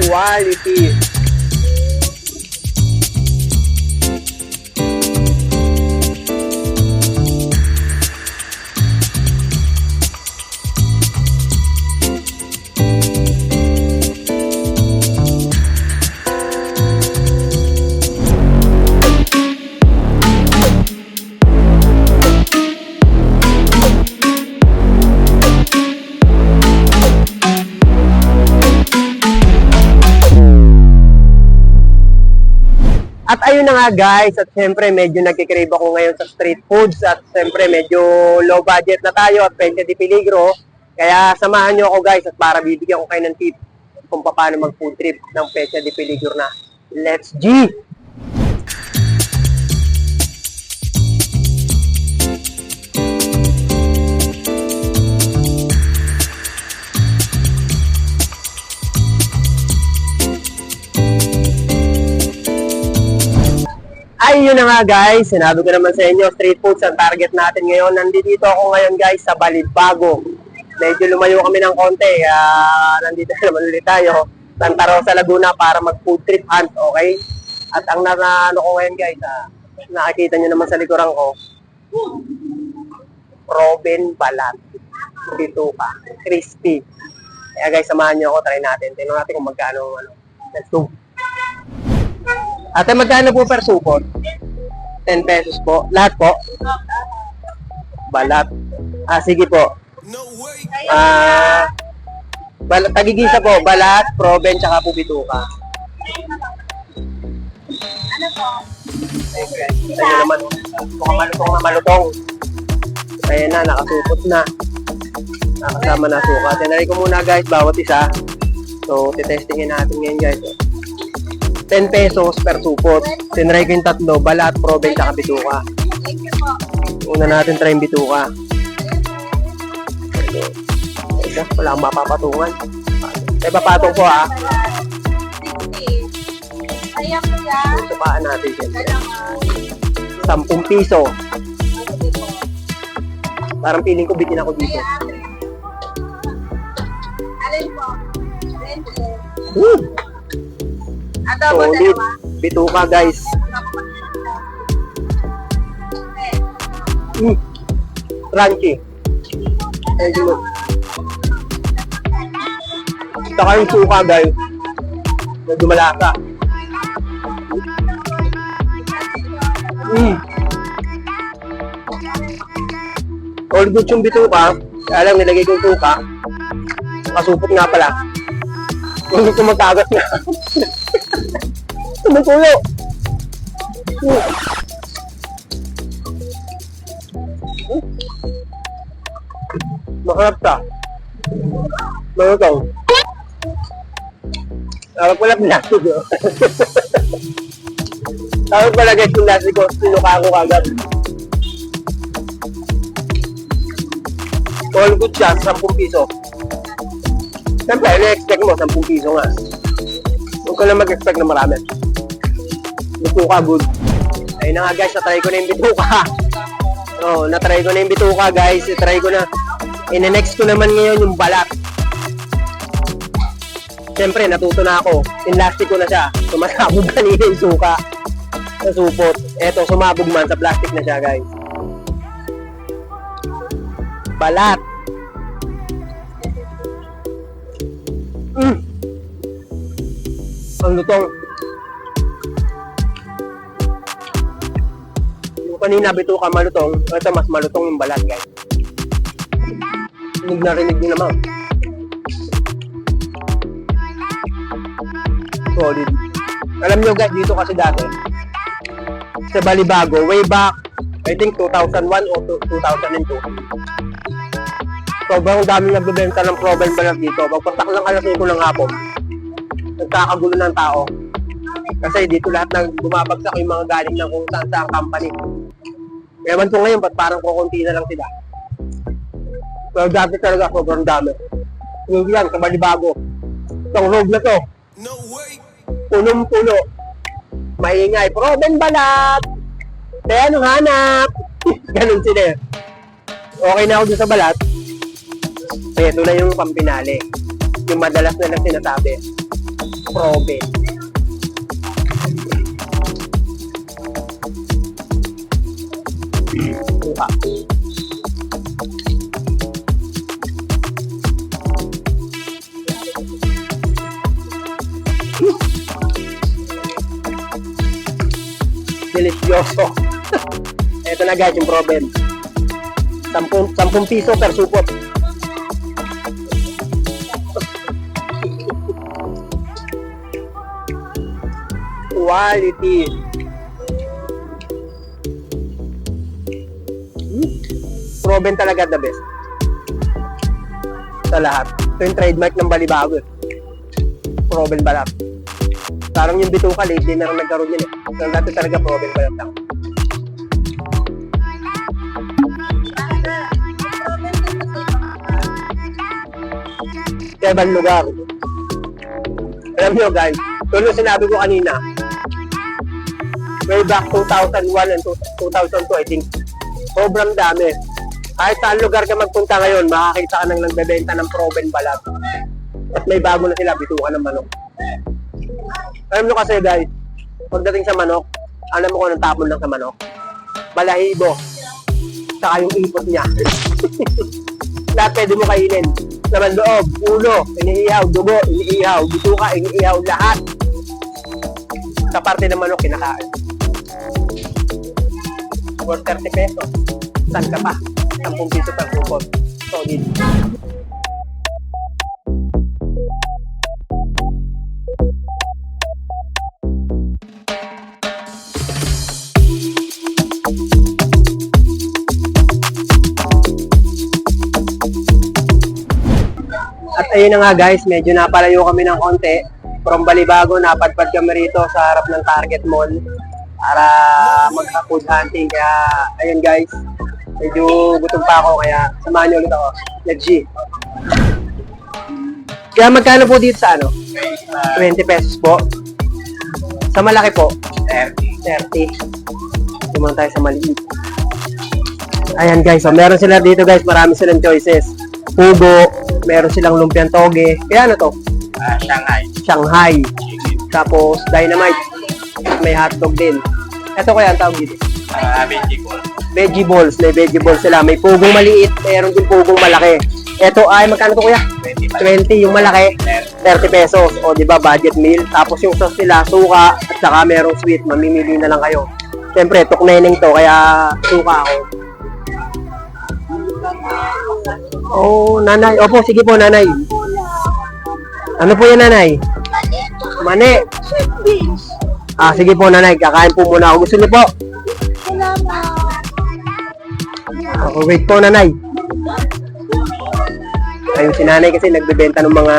quality. At ayun na nga guys, at syempre medyo nagkikrave ako ngayon sa street foods at syempre medyo low budget na tayo at Pecha de Peligro. Kaya samahan nyo ako guys at para bibigyan ko kayo ng tip kung paano mag food trip ng Pecha de Peligro na. Let's G! Ayun na nga guys, sinabi ko naman sa inyo, street foods ang target natin ngayon. Nandito ako ngayon guys sa Balibago. Medyo lumayo kami ng konti, nandito naman ulit tayo. Santa Rosa, Laguna para mag food trip hunt, okay? At ang ano ko ngayon guys, nakikita nyo naman sa likuran ko, Proven Balat, bituka, crispy. Kaya guys, samahan nyo ako, try natin. Tingnan natin kung magkano, let's go. Ate, magkano po per supot? 10 pesos po. Lahat po? Balat. Sige po. Balat, tagigisa po. Balat, Proven, tsaka po bituka. Ano po? Ito nyo naman. Mukhang malutong na malutong. Ayan na, nakasupot na. Nakasama na suka. Tinari ko muna guys, bawat isa. So, titestingin natin ngayon guys. 10 pesos per supot. Tinry ko yung tatlo, Balat, Proven, tsaka bituka. Una natin try yung bituka. Ito, wala akong mapapatungan. May papatong po ha. Sukaan natin siyempre. 10 piso. Parang feeling ko bitin ako dito. Alin po? Solid. Bituka guys. Crunchy. Saka yung suka guys. Medyo malasa. All good yung bituka. Kaya lang nilagay ko yung suka. Kasupot nga pala. Kung gusto magkagat na. Tumutulo. Maharap ka. Malutong. Tawag pala plastic. Tawag pala guys yung plastic ko. Sinuka ko kagad. All good siya. 10 piso. Siyempre, na-expect mo 10 piso nga. Huwag ka lang mag-expect na marami. Bituka good. Ayun na nga guys, natry ko na yung bituka. Natry ko na yung bituka guys. Natry ko na. In-next ko naman ngayon yung balat. Siyempre, natuto na ako. Pinlastic ko na siya. Sumasabog kanina yung suka sa supot. Eto, sumabog man sa plastic na siya guys. Balat. Ang lutong. Yung kanina bituka malutong, ito mas malutong yung balat guys. Narinig nyo naman. Solid. Alam nyo guys, dito kasi dati sa Balibago, way back I think 2001 o 2002. Sobrang daming nagbebenta ng Proven Balat dito. Pagpatak lang alas 5 ng hapon, nagkakagulo ng tao. Kasi dito lahat ng bumabagsak yung mga galing ng kung saan sa company. Ewan ko ngayon, ba't parang kukunti na lang sila. Pero dati talaga, sobrang dami. Yung yan, sa Balibago. Itong road na to, punong-puno. Maingay, Proven Balat! Kaya anong hanap? Ganun sila. Okay na ako dun sa balat. Kaya ito na yung pampinali. Yung madalas na lang sinasabi. Proben. Suka. Delicioso. Ito na guys yung Proben. 10 piso per supot. Quality. Proven talaga the best. Sa lahat. Ito yung trademark ng Balibago. Proven balat. Parang yung bituka, lately na rin nagkaroon yun eh. Pero dati talaga proven balat lang. Sa ibang lugar. Alam nyo guys, tulad sinabi ko kanina, way back 2001 and 2002 I think, sobrang dami. Kahit saan lugar ka magpunta ngayon, makakita ka nang nagbebenta ng proven balat. At may bago na sila, bituka ng manok. Alam nyo kasi guys, pagdating sa manok, alam mo kung anong tapon lang sa manok? Balahibo. Saka yung ipot niya. Lahat pwede mo kainin. Laman loob, ulo, iniihaw, dugo, iniihaw, bituka, iniihaw, lahat. Sa parte ng manok, kinakain. For 30 pesos. Saan ka pa? 10 piso per kupon. Solid. At ayun na nga guys, medyo napalayo kami ng konti. From Balibago, napadpad kami rito sa harap ng Target Mall para magka-food hunting. Kaya ayun guys, medyo gutom pa ako kaya samahan niyo ulit ako. Let's G. Kaya magkano po dito sa ano? 20 pesos po. Sa malaki po? 30. Tumang tayo sa maliit. Ayan guys, so meron sila dito guys, marami silang choices. Pugo, meron silang lumpiang toge. Kaya ano to? Shanghai. Tapos dynamite. May hotdog din. Ito kaya ang tawag dito? Veggie balls. May veggie balls sila. May pugong maliit, meron din pugong malaki. Ito ay, magkano to kuya? 20. Yung malaki, 30 pesos. O diba, budget meal. Tapos yung sauce nila, suka, at saka merong sweet. Mamimili na lang kayo. Siyempre, tukneneng to, kaya suka ako. Oh, nanay. Opo, sige po, nanay. Ano po yan, nanay? Mani. Ah, sige po, nanay. Kakain po muna ako. Gusto niyo po? Okay, wait po, nanay. Ayun, si nanay kasi nagbebenta ng mga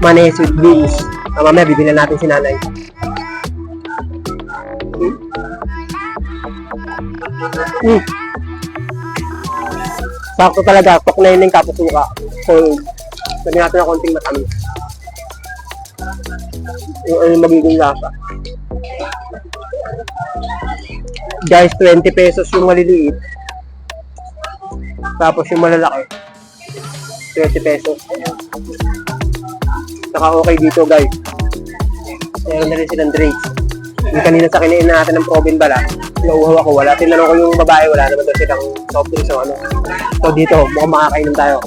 mani sweet beans. Mamaya, bibilan natin si nanay. Sakto talaga, tukneneng kapos suka. So, lagyan natin ng konting matamis. Yung magiging lasa. Guys, 20 pesos yung maliliit. Tapos yung malalaki, 20 pesos. Saka okay dito guys. Meron na rin silang drinks. Yung kanina sa kinain natin ng Proven balat, nauuhaw ako, wala. Tinanong ko yung babae, wala naman daw silang soft drinks o ano. So dito, mukhang makakainom tayo.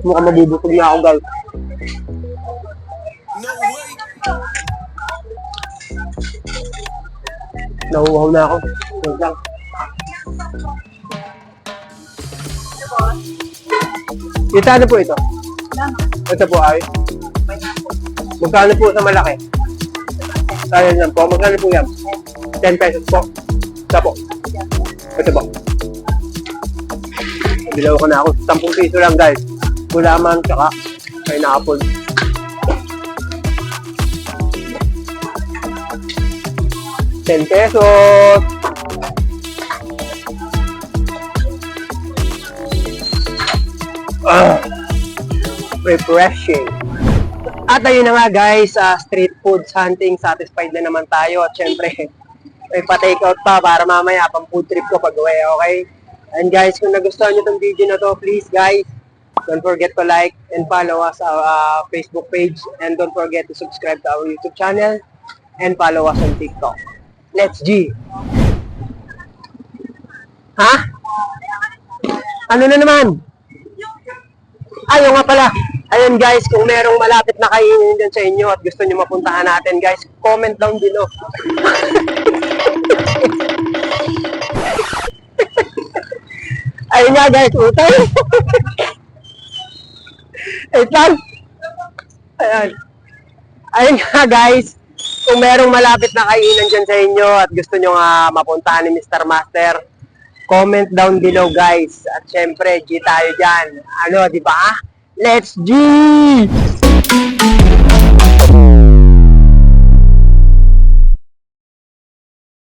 Mukhang mabubutog na ako guys. Nauuhaw na ako. Wait lang. Ito ano po ito? Ito po ay? Magkano po sa malaki? Ayan yan po. Magkano po yan? 10 pesos po. Ito po. Ito po. Bilaw ko na ako. 10 piso lang guys. Gulaman tsaka pineapple. ₱10. Refreshing. At ayun na nga guys, street foods hunting, satisfied na naman tayo. At syempre, may pa-take out pa para mamaya pang food trip ko pag uwi, okay? And guys, kung nagustuhan nyo itong video na to, please guys, don't forget to like and follow us our Facebook page. And don't forget to subscribe to our YouTube channel and follow us on TikTok. Let's G! Ha? Ano na naman? Ayaw nga pala. Ayun guys, kung merong malapit na kainin dyan sa inyo at gusto nyo mapuntahan natin guys, comment down below. Ayun nga guys, utay. Wait lang. Ayan. Ayun nga guys, kung merong malapit na kainan dyan sa inyo at gusto nyo nga mapuntahan ni Mr. Master, comment down below guys. At syempre, G tayo dyan. Ano, di ba? Let's G!